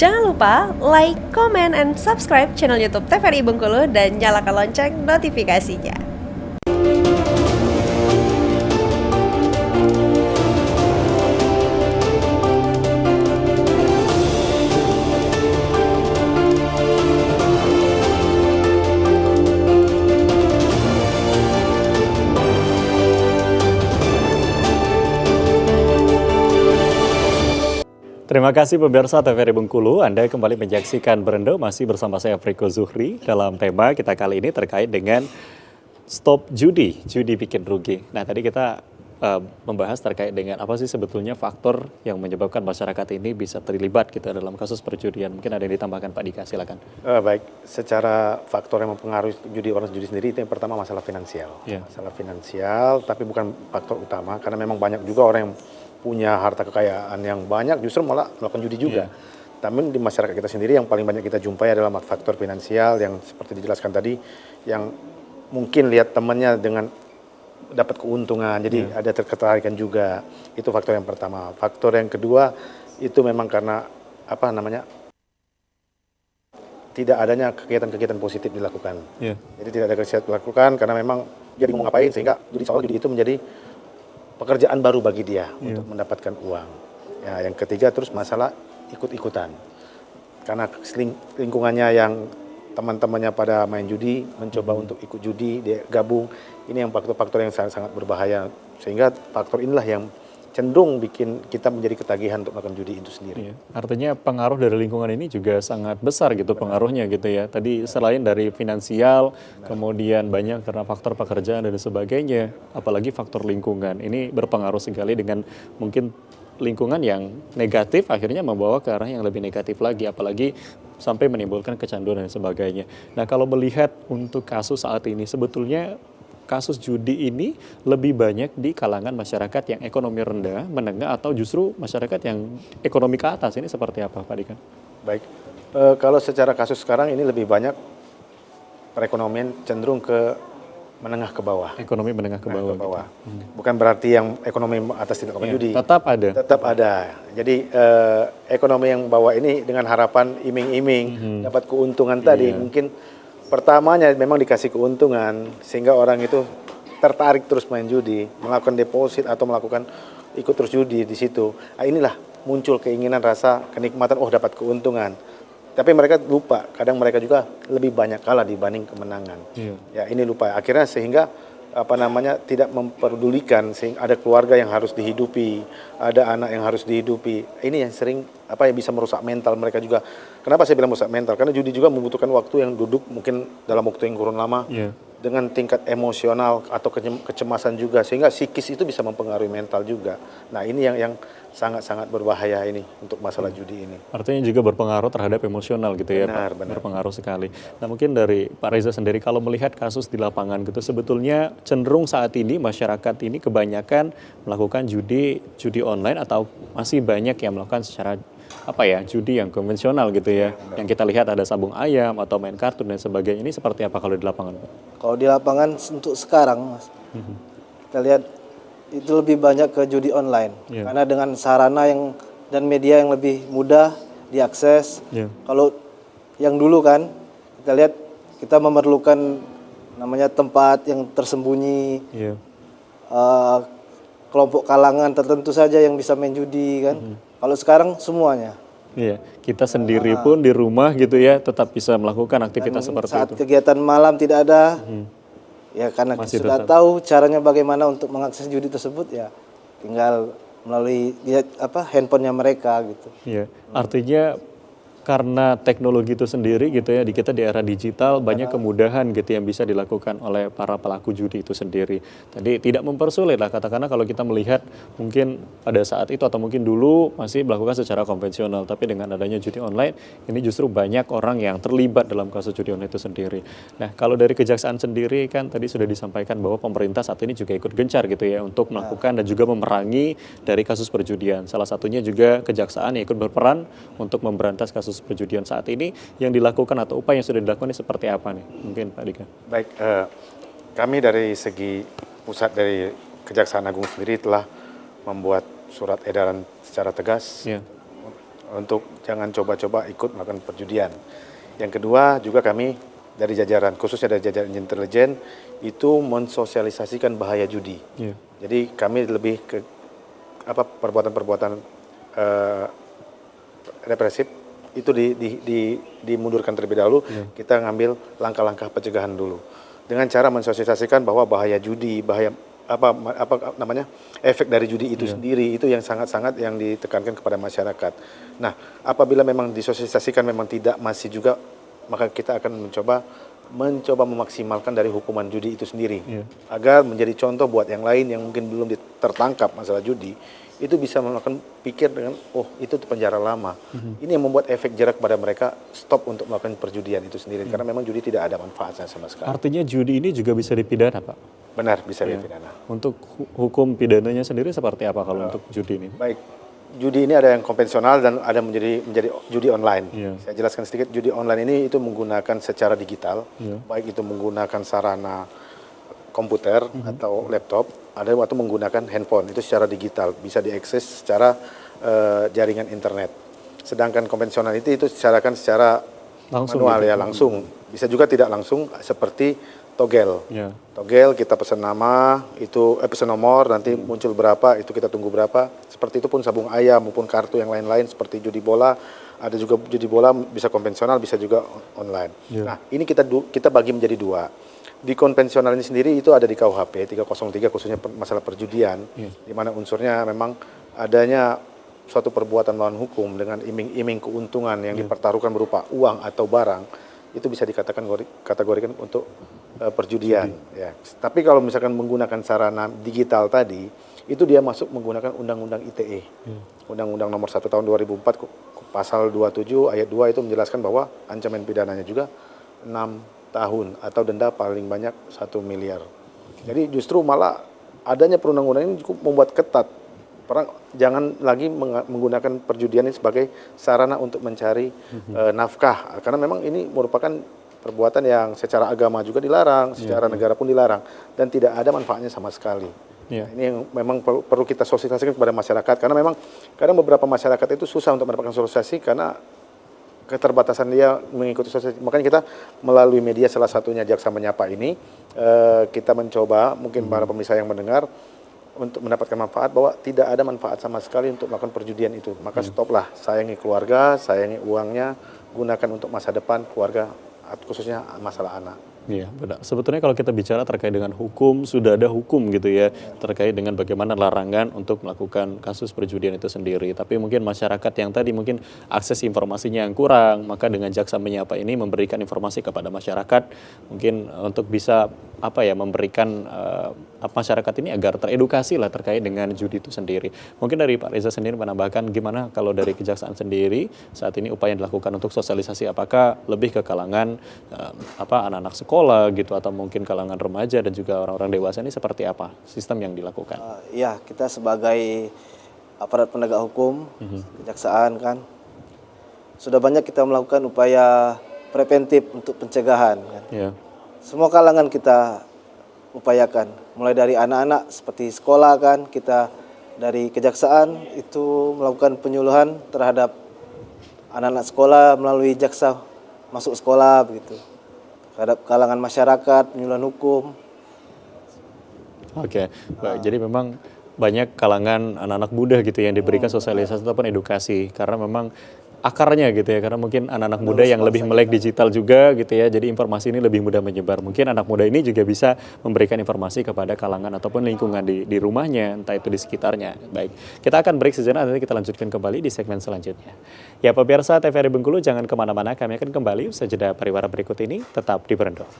Jangan lupa like, comment, and subscribe channel YouTube TVRI Bengkulu dan nyalakan lonceng notifikasinya. Terima kasih pemirsa TVRI Bengkulu, Anda kembali menyaksikan Berendo masih bersama saya Friko Zuhri. Dalam tema kita kali ini terkait dengan stop judi bikin rugi. Nah tadi kita membahas terkait dengan apa sih sebetulnya faktor yang menyebabkan masyarakat ini bisa terlibat gitu dalam kasus perjudian. Mungkin ada yang ditambahkan Pak Dika, silakan. Baik, secara faktor yang mempengaruhi orang judi sendiri itu yang pertama masalah finansial. Masalah finansial tapi bukan faktor utama karena memang banyak juga orang yang punya harta kekayaan yang banyak justru malah melakukan judi juga. Namun di masyarakat kita sendiri yang paling banyak kita jumpai adalah faktor finansial yang seperti dijelaskan tadi, yang mungkin lihat temannya dengan dapat keuntungan, jadi ada ketertarikan juga. Itu faktor yang pertama. Faktor yang kedua itu memang karena tidak adanya kegiatan-kegiatan positif dilakukan. Jadi tidak ada kegiatan dilakukan karena memang jadi mau ngapain sehingga judi itu menjadi pekerjaan baru bagi dia untuk mendapatkan uang. Ya, yang ketiga terus masalah ikut-ikutan. Karena lingkungannya yang teman-temannya pada main judi, mencoba untuk ikut judi, dia gabung. Ini yang faktor-faktor yang sangat berbahaya. Sehingga faktor inilah yang cenderung bikin kita menjadi ketagihan untuk melakukan judi itu sendiri. Artinya pengaruh dari lingkungan ini juga sangat besar gitu pengaruhnya gitu ya. Tadi selain dari finansial, kemudian banyak karena faktor pekerjaan dan sebagainya, apalagi faktor lingkungan. Ini berpengaruh sekali dengan mungkin lingkungan yang negatif akhirnya membawa ke arah yang lebih negatif lagi, apalagi sampai menimbulkan kecanduan dan sebagainya. Nah kalau melihat untuk kasus saat ini sebetulnya kasus judi ini lebih banyak di kalangan masyarakat yang ekonomi rendah, menengah, atau justru masyarakat yang ekonomi ke atas, ini seperti apa Pak Dika? Baik, kalau secara kasus sekarang ini lebih banyak perekonomian cenderung ke menengah ke bawah. Ekonomi menengah ke bawah. Gitu. Bukan berarti yang ekonomi atas tidak melakukan judi. Tetap ada. Tetap ada. Jadi ekonomi yang bawah ini dengan harapan iming-iming dapat keuntungan tadi mungkin pertamanya memang dikasih keuntungan sehingga orang itu tertarik terus main judi, melakukan deposit atau melakukan ikut terus judi di situ. Nah, inilah muncul keinginan rasa kenikmatan, dapat keuntungan. Tapi mereka lupa, kadang mereka juga lebih banyak kalah dibanding kemenangan. Ya ini lupa. Akhirnya sehingga tidak memperdulikan, sehingga ada keluarga yang harus dihidupi, ada anak yang harus dihidupi. Ini yang sering yang bisa merusak mental mereka juga. Kenapa saya bilang merusak mental? Karena judi juga membutuhkan waktu yang duduk mungkin dalam waktu yang kurun lama dengan tingkat emosional atau kecemasan juga, sehingga psikis itu bisa mempengaruhi mental juga. Nah ini yang sangat-sangat berbahaya ini untuk masalah judi ini. Artinya juga berpengaruh terhadap emosional gitu ya Pak? Benar. Berpengaruh sekali. Nah mungkin dari Pak Reza sendiri kalau melihat kasus di lapangan gitu, sebetulnya cenderung saat ini masyarakat ini kebanyakan melakukan judi online atau masih banyak yang melakukan secara judi yang konvensional gitu ya. Yang kita lihat ada sabung ayam atau main kartun dan sebagainya. Ini seperti apa kalau di lapangan Pak? Kalau di lapangan untuk sekarang Mas, kita lihat itu lebih banyak ke judi online. Karena dengan sarana dan media yang lebih mudah diakses. Kalau yang dulu kan kita lihat kita memerlukan namanya tempat yang tersembunyi, kelompok kalangan tertentu saja yang bisa main judi kan. Kalau sekarang semuanya. Kita sendiri pun di rumah gitu ya tetap bisa melakukan aktivitas seperti itu. Saat kegiatan malam tidak ada, ya karena kita sudah tahu caranya bagaimana untuk mengakses judi tersebut, ya tinggal melalui handphonenya mereka gitu. Artinya karena teknologi itu sendiri gitu ya, kita di era digital banyak kemudahan gitu yang bisa dilakukan oleh para pelaku judi itu sendiri. Tadi tidak mempersulit lah katakanlah kalau kita melihat mungkin pada saat itu atau mungkin dulu masih melakukan secara konvensional, tapi dengan adanya judi online ini justru banyak orang yang terlibat dalam kasus judi online itu sendiri. Nah kalau dari Kejaksaan sendiri kan tadi sudah disampaikan bahwa pemerintah saat ini juga ikut gencar gitu ya untuk melakukan dan juga memerangi dari kasus perjudian. Salah satunya juga Kejaksaan yang ikut berperan untuk memberantas kasus perjudian saat ini. Yang dilakukan atau upaya yang sudah dilakukan ini seperti apa nih? Mungkin Pak Dika. Baik, kami dari segi pusat dari Kejaksaan Agung sendiri telah membuat surat edaran secara tegas untuk jangan coba-coba ikut melakukan perjudian. Yang kedua juga kami dari jajaran, khususnya dari jajaran intelijen, itu mensosialisasikan bahaya judi. Yeah. Jadi kami lebih ke perbuatan-perbuatan represif itu dimundurkan terlebih dahulu. Kita ngambil langkah-langkah pencegahan dulu dengan cara mensosialisasikan bahwa bahaya judi, bahaya efek dari judi itu sendiri itu yang sangat-sangat yang ditekankan kepada masyarakat. Nah, apabila memang disosialisasikan memang tidak masih juga, maka kita akan mencoba memaksimalkan dari hukuman judi itu sendiri agar menjadi contoh buat yang lain yang mungkin belum tertangkap masalah judi, itu bisa melakukan pikir dengan itu penjara lama. Ini yang membuat efek jerak pada mereka stop untuk melakukan perjudian itu sendiri karena memang judi tidak ada manfaatnya sama sekali. Artinya judi ini juga bisa dipidana, Pak? Benar, bisa dipidana. Untuk hukum pidananya sendiri seperti apa kalau untuk judi ini? Baik, judi ini ada yang konvensional dan ada menjadi judi online. Saya jelaskan sedikit, judi online ini itu menggunakan secara digital, baik itu menggunakan sarana komputer atau laptop, ada waktu menggunakan handphone, itu secara digital, bisa diakses secara jaringan internet. Sedangkan konvensional itu dicarakan secara manual langsung. Bisa juga tidak langsung seperti togel. Togel kita pesan nama, itu pesan nomor, nanti muncul berapa, itu kita tunggu berapa. Seperti itu pun sabung ayam maupun kartu yang lain-lain seperti judi bola, ada juga judi bola bisa konvensional, bisa juga online. Nah, ini kita bagi menjadi dua. Di konvensional ini sendiri itu ada di KUHP 303 khususnya masalah perjudian, di mana unsurnya memang adanya suatu perbuatan melawan hukum dengan iming-iming keuntungan yang dipertaruhkan berupa uang atau barang, itu bisa kategorikan untuk perjudian. Ya. Tapi kalau misalkan menggunakan sarana digital tadi, itu dia masuk menggunakan Undang-Undang ITE, Undang-Undang Nomor 1 Tahun 2004, Pasal 27 Ayat 2 itu menjelaskan bahwa ancaman pidananya juga 6 tahun atau denda paling banyak 1 miliar. Jadi justru malah adanya perundang-undangan ini cukup membuat ketat. Orang jangan lagi menggunakan perjudian ini sebagai sarana untuk mencari nafkah. Karena memang ini merupakan perbuatan yang secara agama juga dilarang, secara negara pun dilarang. Dan tidak ada manfaatnya sama sekali. Nah, ini yang memang perlu kita sosialisasikan kepada masyarakat. Karena memang kadang beberapa masyarakat itu susah untuk mendapatkan sosialisasi karena keterbatasan dia mengikuti sosialisasi. Makanya kita melalui media, salah satunya Jaksa Menyapa ini, kita mencoba mungkin para pemirsa yang mendengar untuk mendapatkan manfaat bahwa tidak ada manfaat sama sekali untuk melakukan perjudian itu. Maka stoplah, sayangi keluarga, sayangi uangnya, gunakan untuk masa depan keluarga, khususnya masalah anak. Iya, benar. Sebetulnya kalau kita bicara terkait dengan hukum, sudah ada hukum gitu ya, terkait dengan bagaimana larangan untuk melakukan kasus perjudian itu sendiri. Tapi mungkin masyarakat yang tadi mungkin akses informasinya yang kurang, maka dengan Jaksa Menyapa ini memberikan informasi kepada masyarakat, mungkin untuk bisa memberikan masyarakat ini agar teredukasi lah terkait dengan judi itu sendiri. Mungkin dari Pak Reza sendiri menambahkan gimana kalau dari Kejaksaan sendiri saat ini upaya yang dilakukan untuk sosialisasi, apakah lebih ke kalangan anak-anak sekolah gitu atau mungkin kalangan remaja dan juga orang-orang dewasa, ini seperti apa sistem yang dilakukan? Ya, kita sebagai aparat penegak hukum, kejaksaan kan, sudah banyak kita melakukan upaya preventif untuk pencegahan kan. Semua kalangan kita upayakan, mulai dari anak-anak seperti sekolah kan, kita dari kejaksaan itu melakukan penyuluhan terhadap anak-anak sekolah melalui jaksa masuk sekolah begitu. Terhadap kalangan masyarakat, penyuluhan hukum. Oke, baik. Jadi memang banyak kalangan anak-anak muda gitu yang diberikan sosialisasi ataupun edukasi karena memang akarnya gitu ya, karena mungkin anak-anak muda yang lebih melek digital juga gitu ya, jadi informasi ini lebih mudah menyebar. Mungkin anak muda ini juga bisa memberikan informasi kepada kalangan ataupun lingkungan di rumahnya, entah itu di sekitarnya. Baik, kita akan break sejenak, nanti kita lanjutkan kembali di segmen selanjutnya. Ya pemirsa TVRI Bengkulu, jangan kemana-mana, kami akan kembali usai jeda pariwara berikut ini, tetap di Berendo.